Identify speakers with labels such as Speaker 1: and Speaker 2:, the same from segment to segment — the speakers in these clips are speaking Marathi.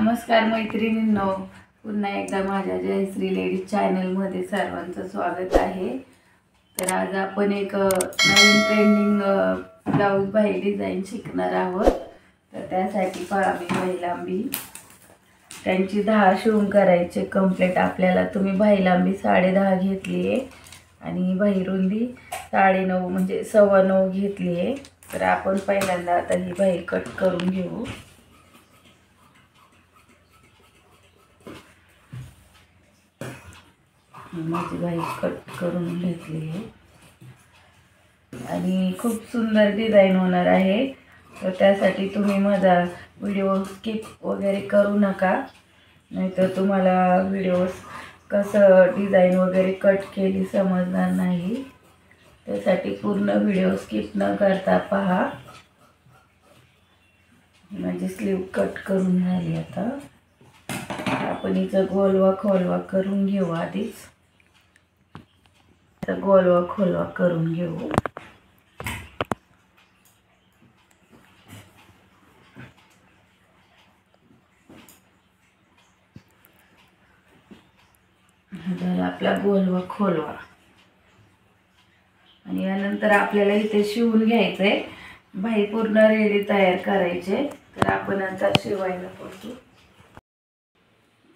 Speaker 1: नमस्कार मैत्रिणींनो, पुन्हा एकदा माझ्या जयश्री लेडीज चॅनलमध्ये सर्वांचं स्वागत आहे। तर आज आपण एक नवीन ट्रेंडिंग ब्लाउज बाही डिझाइन शिकणार आहोत। तर त्यासाठी पहा मी बाही लांबी त्यांची 10 शिवून करायचे कंप्लीट आपल्याला। तुम्ही बाही लांबी 10.5 घेतली आहे आणि बाही रुंदी 9.5 म्हणजे 9.25 घेतली आहे। तर आपण पहिल्यांदा आता ही बाही कट करून घेऊ। माझी बाही कट करून घेतली आहे आणि खूप सुंदर डिझाइन होणार आहे। तर त्यासाठी तुम्ही माझा व्हिडिओ स्किप वगैरे करू नका, नाहीतर तुम्हाला व्हिडिओ कसं डिझाइन वगैरे कट केली समजणार नाही। त्यासाठी पूर्ण व्हिडिओ स्किप न करता पहा। माझी स्लीव कट करून झाली। आता आपण हिचं गोलवा खोलवा करून घेऊ। आधीच गोलवा खोलवा करून घेऊ। झाला आपला गोलवा खोलवा आणि यानंतर आपल्याला इथे शिवून घ्यायचंय। बाही पूर्ण रेडी तयार करायचे। तर आपण आता शिवायला पडतो।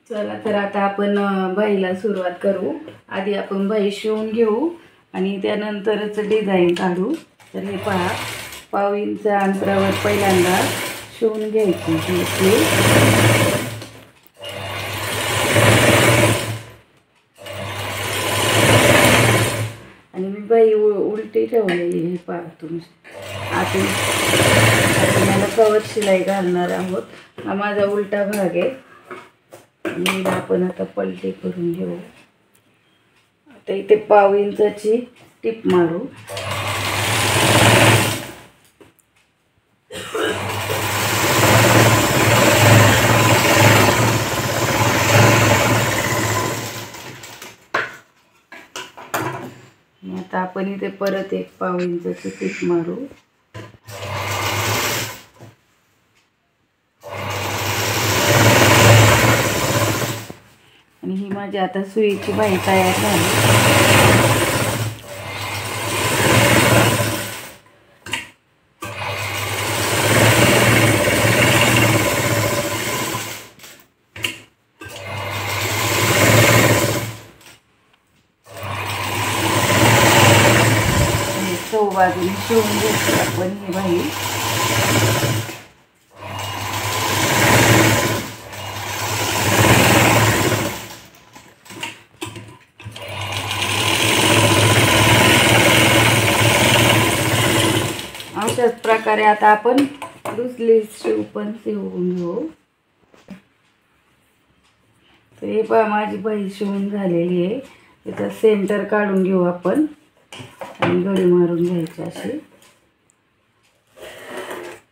Speaker 1: चला तर आता आपण बाहीला सुरुवात करू। आधी आपण बाही शिवून घेऊ आणि त्यानंतरच डिझाइन काढू। तर हे पहा, 1.5 इंच अंतरावर पहिल्यांदा शिवून घ्यायची ही आणि मी बाही उलटी ठेवलेली आहे। पहा तुम्ही, आपण याला कवच शिलाई घालणार आहोत। हा माझा उलटा भाग आहे आणि आपण आता पलटी करून घेऊ। आता इथे 1.5 इंचाची टिप मारू। आता आपण इथे परत एक 1.5 इंचाची टिप मारू। आणि ही माझी आता सुईची बाही तयार झाली। बाजूने शिवून घेतली आपण ही बाही। अशाच प्रकारे आता आपण दुसरी शिव पण शिवून घेऊ। तर हे पहा, माझी बाही शिवून झालेली आहे। त्याचा सेंटर काढून घेऊ आपण आणि घडी मारून घ्यायची अशी।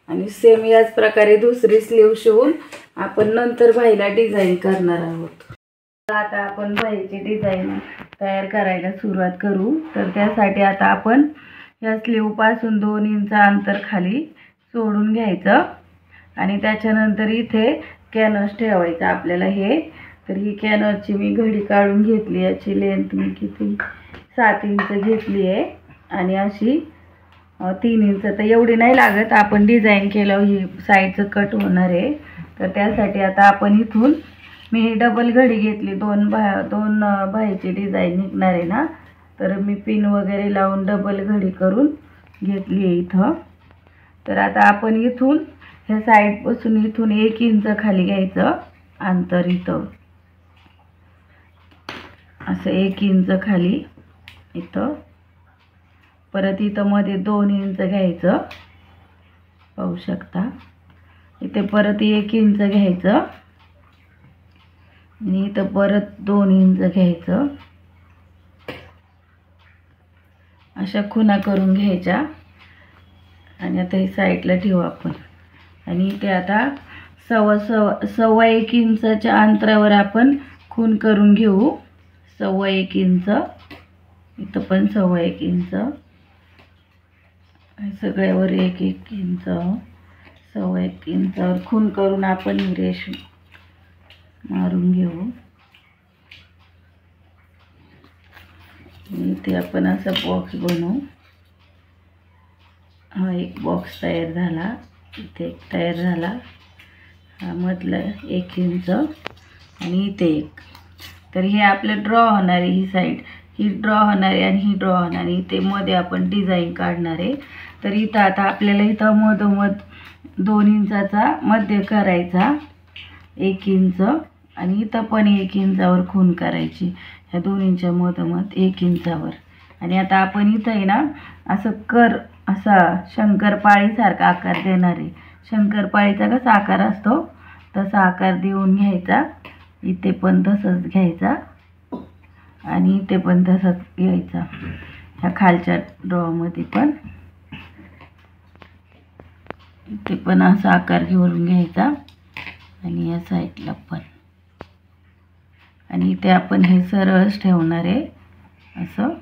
Speaker 1: आणि सेम याच प्रकारे दुसरी स्लीव शिवून आपण नंतर बाहीला डिझाइन करणार आहोत। आता आपण बाहीची डिझाइन तयार करायला सुरुवात करू। तर त्यासाठी आता आपण या स्लीव पासून 2 इंच अंतर खाली सोडून घ्यायचं आणि त्याच्यानंतर इथे कॅनव्हास ठेवायचं आपल्याला हे। तर ही कॅनव्हासची मी घडी काढून घेतली। याची लेंथ मी किती 7 इंच घेतली आहे आणि अशी 3 इंच। तर एवढी नाही लागत, आपण डिझाइन केलं ही साईडचं कट होणार आहे। तर त्यासाठी आता आपण इथून मी डबल घडी घेतली। दोन बाहीची डिझाइन निघणार आहे ना, तर मी पिन वगैरे लावून डबल घडी करून घेतली आहे इथं। तर आता आपण इथून ह्या साईडपासून इथून 1 इंच खाली घ्यायचं अंतर। इथं असं 1 इंच खाली इथं। परत इथं मध्ये 2 इंच घ्यायचं, पाहू शकता। इथे परत 1 इंच घ्यायचं आणि इथं परत 2 इंच घ्यायचं। अशा खुणा करून घ्यायच्या आणि आता ही साईडला ठेवू आपण। आणि इथे आता 1.25 इंचाच्या अंतरावर आपण खूण करून घेऊ। 1.25 इंच, इथं पण 1.25 इंच, सगळ्यावर 1-1 इंच, 1.25 इंचावर खूण करून आपण ही रेष मारून घेऊ. इथे आपण असा बॉक्स बनवू. हा एक बॉक्स तयार झाला, इथे एक तयार झाला, हा मधला 1 इंच आणि इथे एक. तर हे आपलं ड्रॉ होणारी ही साईड, ही ड्रॉ होणारी आणि ही ड्रॉ होणारी, इथे मध्ये आपण डिझाईन काढणार आहे. तर इथं आता आपल्याला इथं मधोमध 2 इंचाचा मध्य करायचा, 1 इंच, आणि इथं पण 1 इंचावर खूण करायची, ह्या दोन्हींच्या मधोमध 1 इंचावर. आणि आता आपण इथं आहे ना असं असा शंकरपाळीसारखा आकार देणार आहे. शंकरपाळीचा कसा आकार असतो तसा आकार देऊन घ्यायचा. इथे पण तसंच घ्यायचा आणि इथे पण तसंच घ्यायचा. ह्या खालच्या ड्रॉमध्ये पण इथे पण असा आकार घेऊन घ्यायचा आणि या साईडला पण. आणि इथे आपण हे सरळच ठेवणार आहे असं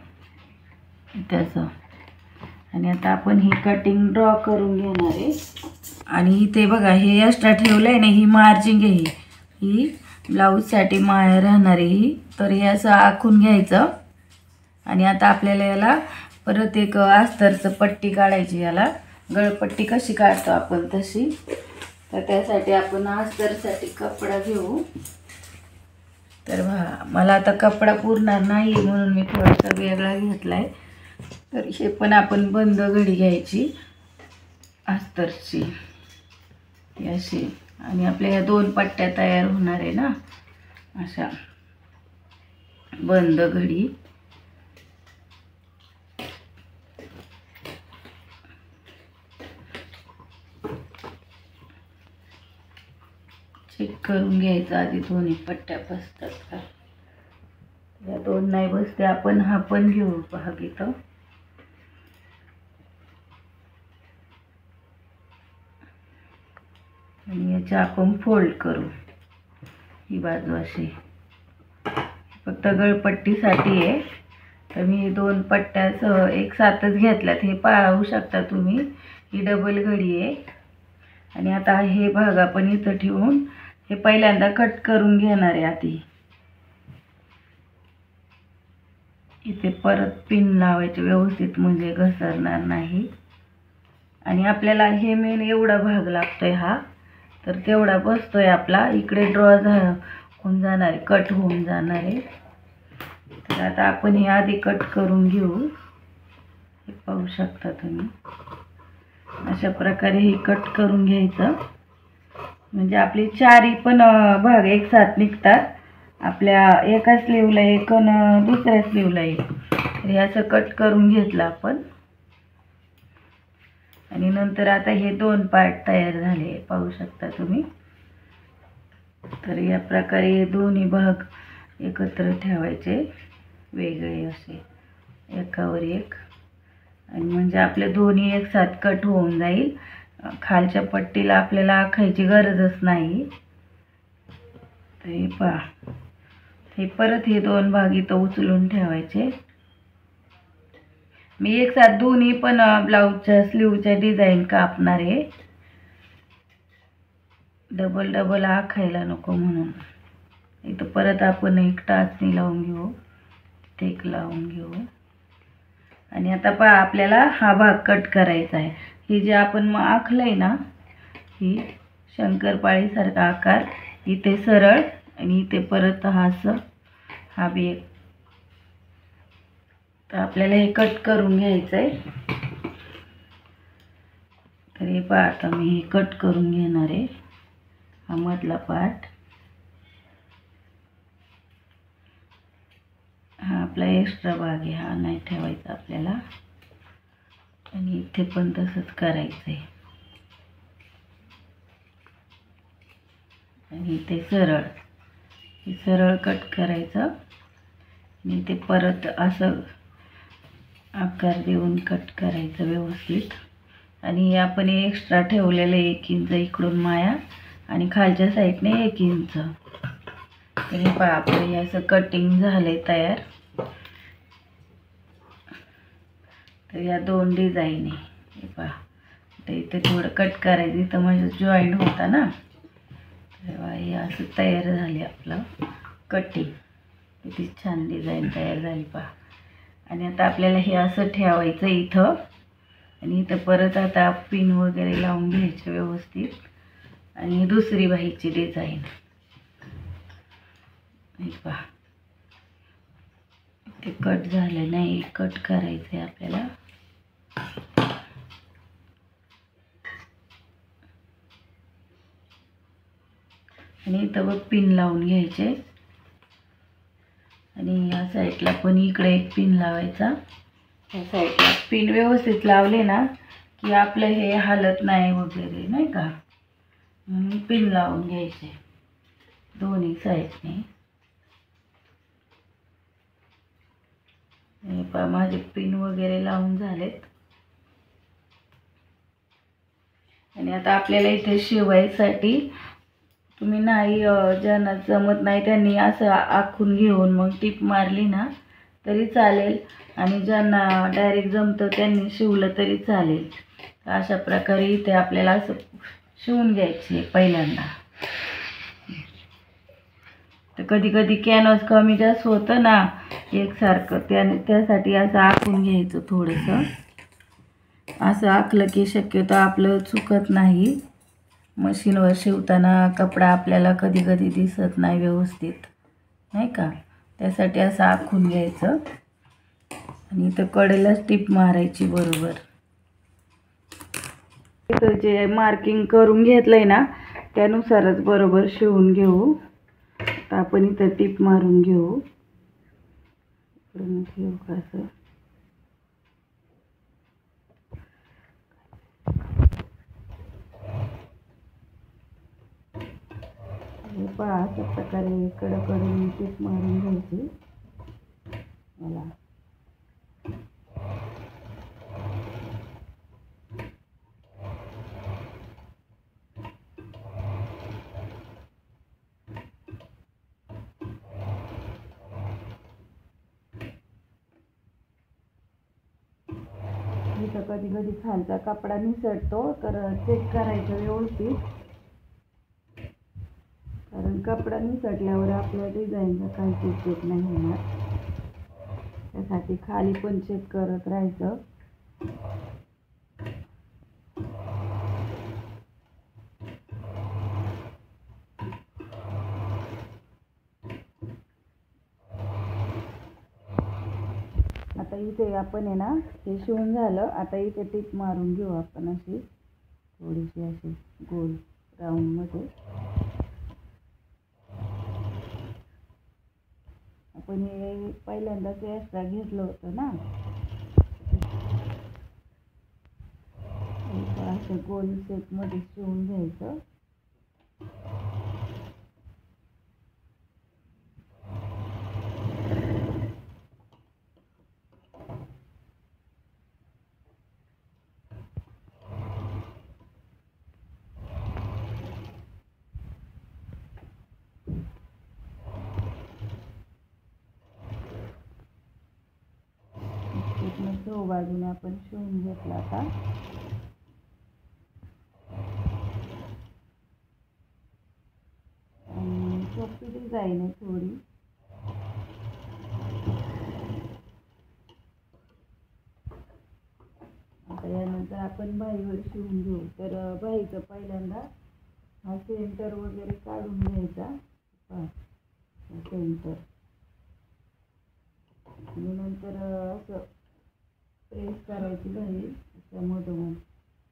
Speaker 1: त्याचं. आणि आता आपण ही कटिंग ड्रॉ करून घेणार आहे. आणि इथे बघा हे एक्स्ट्रा ठेवलं आहे ना, ही मार्जिंग आहे, ही ब्लाऊजसाठी राहणार आहे ही. तर हे असं आखून घ्यायचं. आणि आता आपल्याला याला परत एक अस्तरचं पट्टी काढायची. याला गळपट्टी कशी काढतो आपण तशी. तर त्यासाठी आपण अस्तरसाठी कपडा घेऊ. तर मला आता कपडा पुरणार नाही म्हणून मी थोडासा वेगळा घेतला आहे. तर हे पण आपण बंद घडी घ्यायची अस्तरची अशी. आणि आपल्या ह्या 2 पट्ट्या तयार होणार आहे ना अशा बंद घडी. चेक करून घ्यायचं आधी दोन्ही पट्ट्या बसतात का. या 2 नाही बसते आपण हा पण घेऊ भाग इथं. आणि याच्या आपण फोल्ड करू ही बाजू अशी. फक्त गळपट्टीसाठी आहे. तर मी 2 पट्ट्या एक साथच घेतल्यात, हे पाहू शकता तुम्ही. ही डबल घडी आहे. आणि आता हे भाग आपण इथं ठेवून हे पहिल्यांदा कट करून घेणार आहे आधी. इथे परत पिन लावायचे व्यवस्थित म्हणजे घसरणार नाही. आणि आपल्याला हे मेन एवढा भाग लागतोय हा, तर तेवढा बसतोय आपला. इकडे ड्रॉ होऊन जाणार आहे, कट होऊन जाणार आहे. तर आता आपण हे आधी कट करून घेऊ. हे पाहू शकता तुम्ही अशा प्रकारे हे कट करून घ्यायचं. म्हणजे आपली 4 पण भाग एक साथ निघतात. आपल्या एका स्लीवला एक आणि दुसऱ्या स्लीवला एक. तर हे असं कट करून घेतलं आपण. आणि नंतर आता हे 2 पार्ट तयार झाले पाहू शकता तुम्ही. तर या प्रकारे हे दोन्ही भाग एकत्र ठेवायचे वेगळे असे एकावर एक. आणि म्हणजे आपले दोन्ही एक साथ कट होऊन जाईल. खालच्या पट्टीला आपल्याला आखायची गरजच नाही. तर हे पहा, हे परत हे 2 भाग इथं उचलून ठेवायचे. मी एक साथ दोन्ही पण ब्लाऊजच्या स्लीवच्या डिझाईन कापणार आहे, डबल डबल आखायला नको म्हणून. इथं परत आपण एक टाचणी लावून घेऊ, एक लावून घेऊ. आणि आता पहा आपल्याला हा भाग कट करायचा आहे. ही जे आपण मग आखलंय ना, ही शंकरपाळीसारखा आकार इथे सरळ आणि इथे परत हा बी एक. तर आपल्याला हे कट करून घ्यायचं आहे. तर हे पहा आता मी हे कट करून घेणार आहे. हा मधला पार्ट, हा आपला एक्स्ट्रा भाग आहे, हा नाही ठेवायचा आपल्याला. आणि इथे पण तसंच करायचं आहे. आणि इथे सरळ कट करायचं. आणि ते परत असं आकार देऊन कट करायचं व्यवस्थित. आणि आपण एक्स्ट्रा ठेवलेलं 1 इंच इकडून माया आणि खालच्या साईडने 1 इंच. तर हे पहा आपलं हे असं कटिंग झालंय तयार. तर या 2 डिझाईन आहे. हे पहा, तर इथे थोडं कट करायचं, इथं म्हणजे जॉईंट होता ना, तेव्हा हे असं तयार झाले आपलं कटिंग. किती छान डिझाईन तयार झाली पहा. आणि आता आपल्याला हे असं ठेवायचं इथं. आणि इथं परत आता पिन वगैरे लावून घ्यायचे व्यवस्थित. आणि दुसरी बाहीची डिझाईन हे पहा. ते कट झालं नाही, कट करायचं आहे आपल्याला. आणि इथं बघ पिन लावून घ्यायचे. आणि या साईडला पण इकडे एक पिन लावायचा. या साईडला पिन व्यवस्थित लावले ना की आपलं हे हालत नाही वगैरे, नाही का. म्हणून पिन लावून घ्यायचे दोन्ही साईडने. हे पहा माझे पिन वगैरे लावून झालेत. आणि आता आपल्याला इथे शिवायसाठी तुम्ही नाही, ज्यांना जमत नाही त्यांनी असं आखून घेऊन मग टीप मारली ना तरी चालेल. आणि ज्यांना डायरेक्ट जमतं त्यांनी शिवलं तरी चालेल. अशा प्रकारे इथे आपल्याला असं शिवून घ्यायचे पहिल्यांदा. तर कधी कधी कॅनव्हास कमी जास्त होतं ना एकसारखं, त्यासाठी असं आखून घ्यायचं थोडंसं. असं आखलं की शक्यतो आपलं चुकत नाही. मशीनवर शिवताना कपडा आपल्याला कधी कधी दिसत नाही व्यवस्थित, नाही का. त्यासाठी असं आखून घ्यायचं. आणि इथं कडेलाच टीप मारायची बरोबर. इथं जे मार्किंग करून घेतलंय ना त्यानुसारच बरोबर शिवून घेऊ. तर आपण इथं टीप मारून घेऊ. घेऊ कसं पहा. अशा प्रकारे कडकडून टीप मारून घ्यायची. मला इथं कधी कधी खालचा कपडा निसटतो तर चेक करायचं व्यवस्थित. कारण कपडा निसटल्यावर आपल्या डिझाईनचा काही चेक नाही होणार. त्यासाठी खाली पण चेक करत राहायचं. आता इथे आपण आहे ना हे शिवून झालं. आता इथे टीप मारून घेऊ आपण अशी थोडीशी अशी गोल राऊंडमध्ये. आपण हे पहिल्यांदाच एक्स्ट्रा घेतलं होतं ना, असं गोल शेपमध्ये शिवून घ्यायचं. बाजूने आपण शिवून घेतला आता. आणि सोपी डिझाईन आहे थोडी. आता यानंतर आपण बाहीवर शिवून घेऊ. तर बाहीचं पहिल्यांदा हा सेंटर वगैरे काढून घ्यायचा. सेंटर आणि नंतर असं प्रेस करायची बाही मधोमध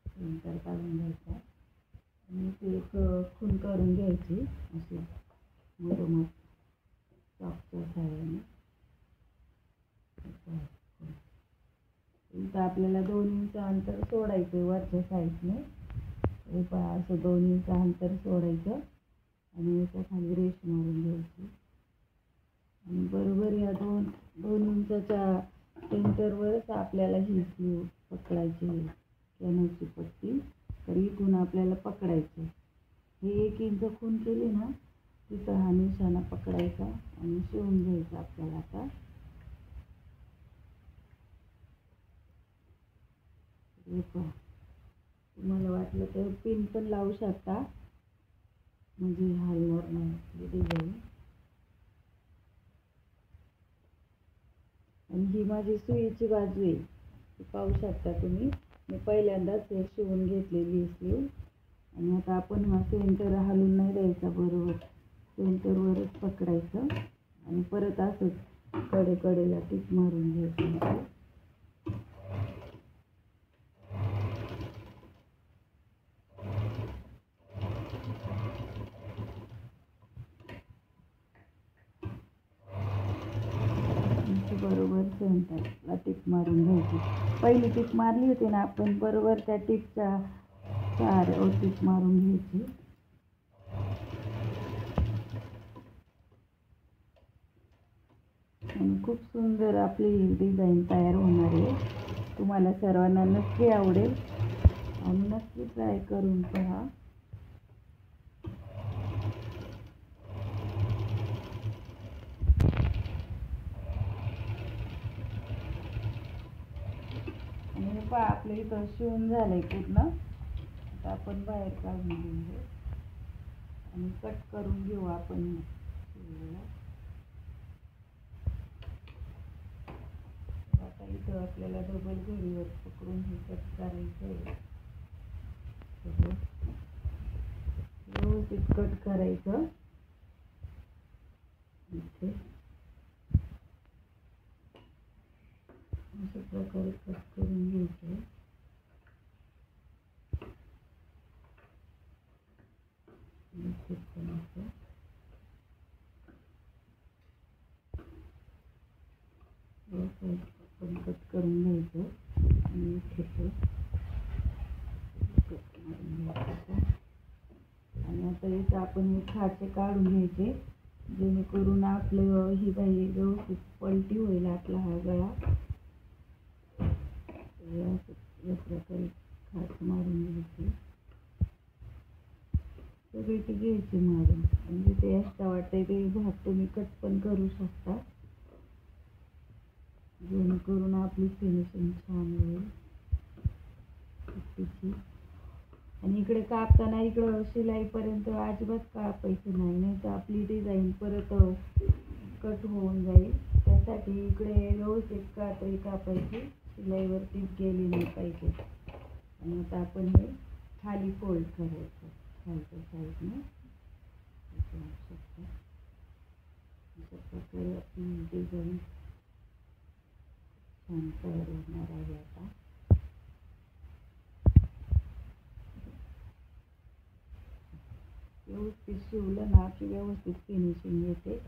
Speaker 1: सेंटर काढून घ्यायचा. आणि ते एक खून काढून घ्यायची अशी मधोमध चॉकच्या साह्याने. इथं आपल्याला 2 इंच अंतर सोडायचं वरच्या साईडने. हे पहा असं 2 इंच अंतर सोडायचं आणि याच्या खाली रेष मारून घ्यायची. आणि बरोबर या 2 इंचाच्या सेंटरवरच आपल्याला ही स्लीव पकडायची कॅनव्हासची पट्टी. तर इथून आपल्याला पकडायची. हे 1 इंच खून केली ना तिथं हा निशाणा पकडायचा आणि शिवून घ्यायचा आपल्याला. आता तुम्हाला वाटलं तर पिन पण लावू शकता. म्हणजे हलणार नाही आपली डिझाईन. आणि ही माझी सुईची बाजू आहे, ती पाहू शकता तुम्ही. मी पहिल्यांदाच हे शिवून घेतलेली स्लीव. आणि आता आपण हा सेंटर हलून नाही द्यायचा, बरोबर सेंटरवरच पकडायचं आणि परत असंच कडेला टिप मारून घ्यायचं. बरोबर सेंटरला टिप मारून घ्यायची. पहिली टिप मारली होती ना आपण, बरोबर त्या टिपच्या 4 टिप मारून घ्यायची. आणि खूप सुंदर आपली डिझाईन तयार होणार आहे. तुम्हाला सर्वांना नक्की आवडेल आणि नक्की ट्राय करून पहा. आणि पहा आपलं इथं शिवून झालंय पूर्ण. आता आपण बाहेर काढून घेऊ आणि कट करून घेऊ आपण. आता इथं आपल्याला डबल घडीवर पकडून हे कट करायचं आहे. व्यवस्थित कट करायचं. इथे अशा प्रकारे कट करून घ्यायचं. आपण कट करून घ्यायचं आणि इथे कट मारून घ्यायचं. आणि आता इथं आपण हे खाचे काढून घ्यायचे, जेणेकरून आपलं ही बाई व्यवस्थित पलटी होईल आपला हा गळा. या प्रकारे खाच मारून घ्यायची, सगळी ती घ्यायची मारून. म्हणजे ते एक्स्ट्रा वाटते ते भाग तुम्ही कट पण करू शकता, जेणेकरून आपली फिनिशिंग छान होईल कुर्तीची. आणि इकडे कापताना इकडं शिलाईपर्यंत अजिबात कापायचं नाही, नाही तर आपली डिझाईन परत कट होऊन जाईल. त्यासाठी इकडे व्यवस्थित कात्री कापायची, शिलाईवर टीप गेली नाही पाहिजे. आणि आता आपण हे खाली फोल्ड करायचं खालच्या साईडने. अशा प्रकारे आपली डिझाईन छान तयार होणार आहे. आता व्यवस्थित शिवलं ना की व्यवस्थित फिनिशिंग येते.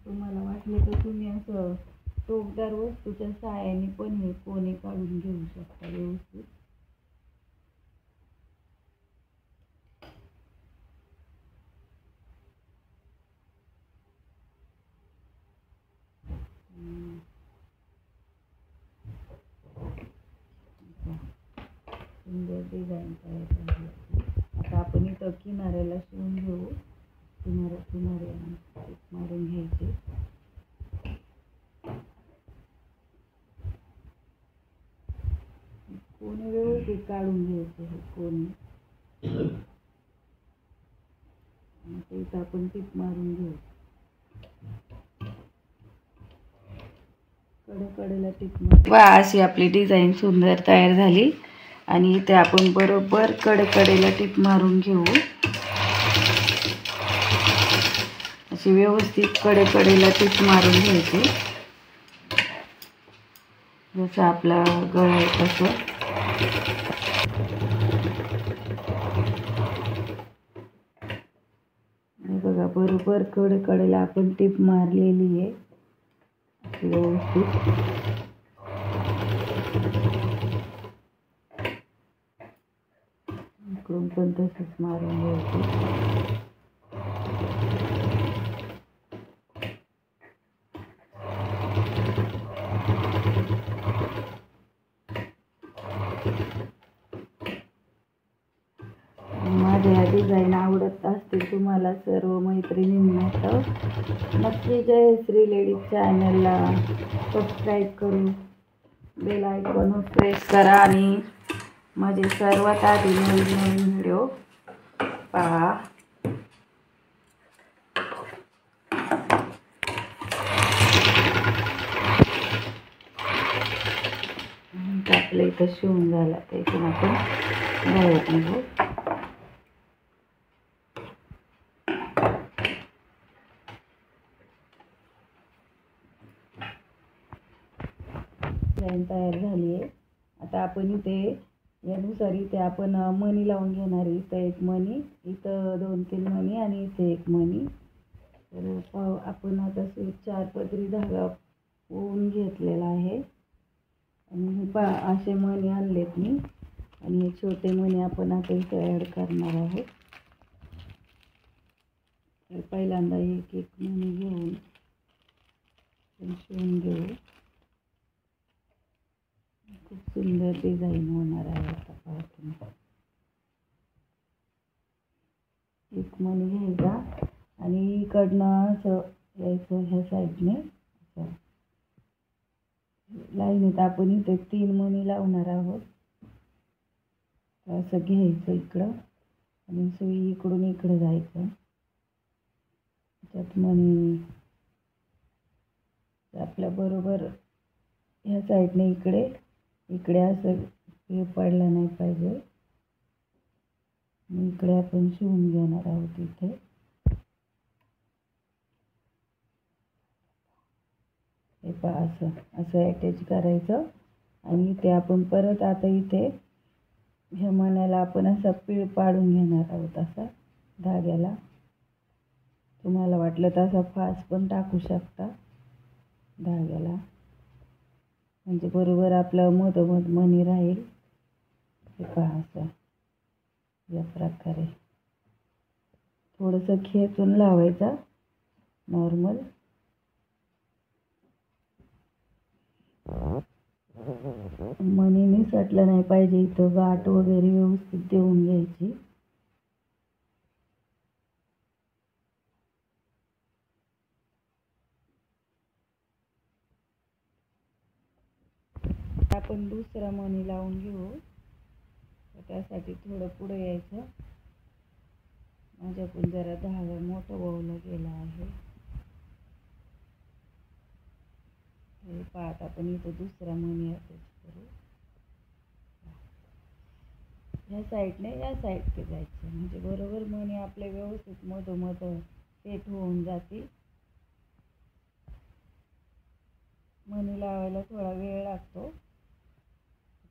Speaker 1: तुम्हाला वाटलं तर तुम्ही असं टोकदार वस्तूच्या साहाय्याने पण हे कोणे काढून घेऊ शकता व्यवस्थित. सुंदर डिझाईन तयार झाली. आता आपण इथं किनाऱ्याला शिवून घेऊ. किनाऱ्याला टिप मारून घ्यायची. कोणी व्यवस्थित काढून घ्यायचे हे कोणी. इथं आपण टिप मारून घेऊ, कडेला टिप मारून. वा, अशी आपली डिझाईन सुंदर तयार झाली. आणि इथे आपण बरोबर कडेला टिप मारून घेऊ. अशी व्यवस्थित कडेला टिप मारून घ्यायची, जसं आपला गळा आहे तसं. बघा बरोबर कडेला आपण टिप मारलेली आहे व्यवस्थित. इकडून पण तसंच मारून घ्यायचं. माझ्या डिझाईन आवडत असतील तुम्हाला सर्व मैत्रिणींना तर नक्की जयश्री लेडीज चॅनलला सबस्क्राईब करू बेल आयकॉन प्रेस करा आणि माझे सर्वात आधी नवीन नवीन व्हिडिओ पहा. आपल्या इथं शिवून झाला तर इथून आपण बाहेर निघू. डिझाईन तयार झाली आहे. आता आपण इथे यानुसार इथे आपण मणी लावून घेणार. इथं एक मणी, इथं 2-3 मणी आणि इथे एक मणी. तर आपण आता 4 पदरी धागा ओवून घेतलेला आहे आणि असे मणी आणलेत मी आणि हे छोटे मणी आपण आता इथे ॲड करणार आहोत. तर पहिल्यांदा एक एक मणी घेऊन शिवून घेऊ. खूप सुंदर डिझाईन होणार आहे. आता पहा तुम्ही, एक मणी घ्यायचा आणि इकडनं असं यायचं ह्या साईडने लाईनीत. आपण इथे 3 मणी लावणार आहोत. असं घ्यायचं इकडं आणि सुई इकडून इकडे जायचं. त्यात मणी आपल्या बरोबर ह्या साईडने इकडे इकडे असं हे पडलं नाही पाहिजे. इकडे आपण शिवून घेणार आहोत. इथे हे पहा असं असं अटॅच करायचं आणि इथे आपण परत आता इथे ह्या मण्याला आपण असा पीळ पाडून घेणार आहोत असा धाग्याला. तुम्हाला वाटलं तर असा फास पण टाकू शकता धाग्याला, म्हणजे बरोबर आपलं मधोमध मणी राहील. हे पहा असं या प्रकारे थोडंसं खेचून लावायचा नॉर्मल. मणी निसटलं नाही पाहिजे. इथं गाठ वगैरे व्यवस्थित देऊन घ्यायची. आपण दुसरा मणी लावून घेऊ. त्यासाठी थोडं पुढे यायचं. माझ्याकडून जरा धागा मोठा वावला गेला आहे. हे पाहत आपण इथं दुसरा मणी अटॅच करू. ह्या साईडने या साईडने जायचं म्हणजे बरोबर मणी आपले व्यवस्थित मधोमध सेट होऊन जातील. मणी लावायला थोडा वेळ लागतो.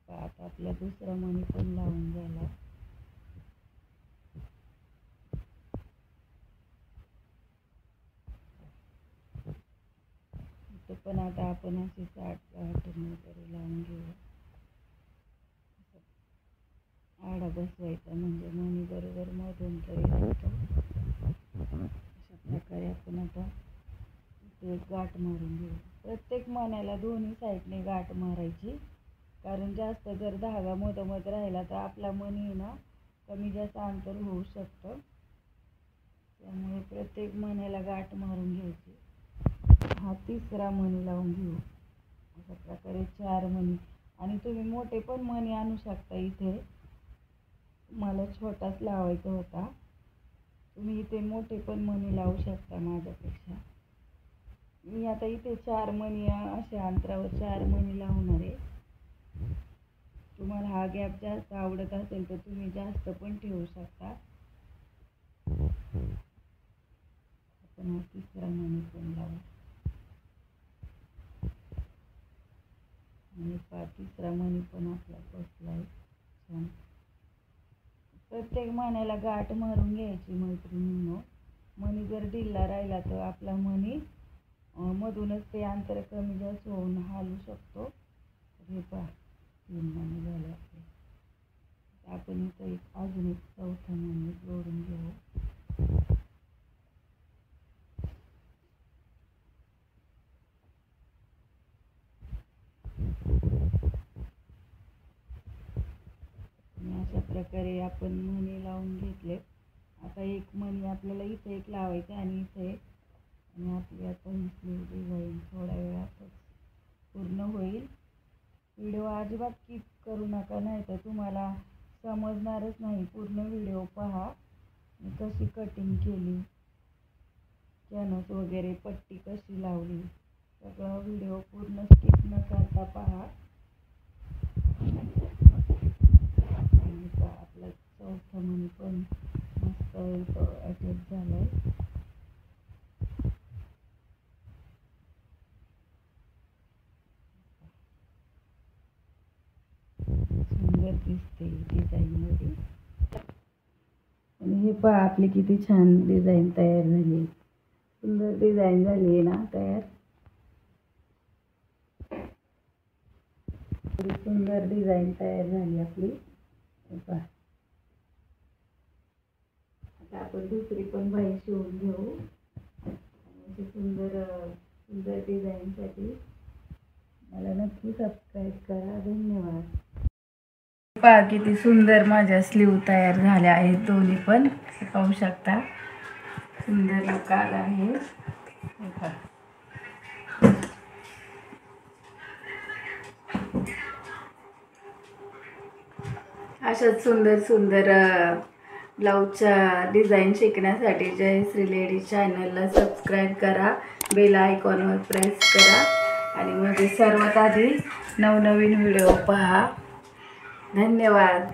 Speaker 1: आता आपला दुसरा मणी पण लावून झाला. इथं पण आता आपण अशी 60-60 वगैरे लावून घेऊ. आडा बसवायचा म्हणजे मणी बरोबर मधून तरी राहतो. अशा प्रकारे आपण आता एक गाठ मारून घेऊ. प्रत्येक मण्याला दोन्ही साईडने गाठ मारायची, कारण जास्त जर धागा मधोमध राहिला तर आपला मणी ना कमी जास्त अंतर होऊ शकतं. त्यामुळे प्रत्येक मण्याला गाठ मारून घ्यायची. हा तिसरा मणी लावून घेऊ. अशा प्रकारे 4 मणी. आणि तुम्ही मोठे पण मणी आणू शकता. इथे मला छोटाच लावायचा होता. तुम्ही इथे मोठे पण मणी लावू शकता माझ्यापेक्षा. मी आता इथे 4 मणी अशा अंतरावर 4 मणी लावणार आहे. तुम्हाला हा गॅप जास्त आवडत असेल तर तुम्ही जास्त पण ठेवू शकता. आपण हा तिसरा मणी पण लावू आणि तिसरा मणी पण आपला बसला आहे छान. प्रत्येक मण्याला गाठ मारून घ्यायची मैत्रिणींनो. मणी जर ढिल्ला राहिला तर आपला मणी मधूनच ते अंतर कमी जास्त होऊन हालू शकतो. हे पहा 3 मणी झाले आपले. आपण इथं अजून एक चौथा मणी जोडून घेऊ. अशा प्रकारे आपण मणी लावून घेतले. आता एक मणी आपल्याला इथे एक लावायचा आणि इथे एक. आणि आपली आता ही स्लीव डिझाईन थोड्या वेळातच पूर्ण होईल. व्हिडिओ अजिबात स्किप करू नका, नाही तर तुम्हाला समजणारच नाही. पूर्ण व्हिडिओ पहा. मी कशी कटिंग केली, कॅनव्हास वगैरे पट्टी कशी लावली, सगळं व्हिडिओ पूर्ण स्किप न करता पहा. आपला चौथा मणी पण मस्त अटॅच झालाय. सुंदर दिसते डिझाईनमध्ये. आणि हे पहा आपली किती छान डिझाईन तयार झाली. सुंदर डिझाईन झाली आहे ना तयार. सुंदर डिझाईन तयार झाली आपली. पहा आता आपण दुसरी पण बाही शिवून घेऊ. आणि सुंदर सुंदर डिझाईनसाठी मला नक्की सबस्क्राईब करा. धन्यवाद. पहा किती सुंदर माझ्या स्लीव तयार झाल्या आहेत दोन्ही पण. पाहू शकता सुंदर लुक आला आहे. अशाच सुंदर सुंदर ब्लाऊजच्या डिझाईन शिकण्यासाठी जयश्री लेडीज चॅनलला सबस्क्राईब करा. बेल आयकॉनवर प्रेस करा आणि म्हणजे सर्वात आधी नवनवीन व्हिडिओ पहा. धन्यवाद.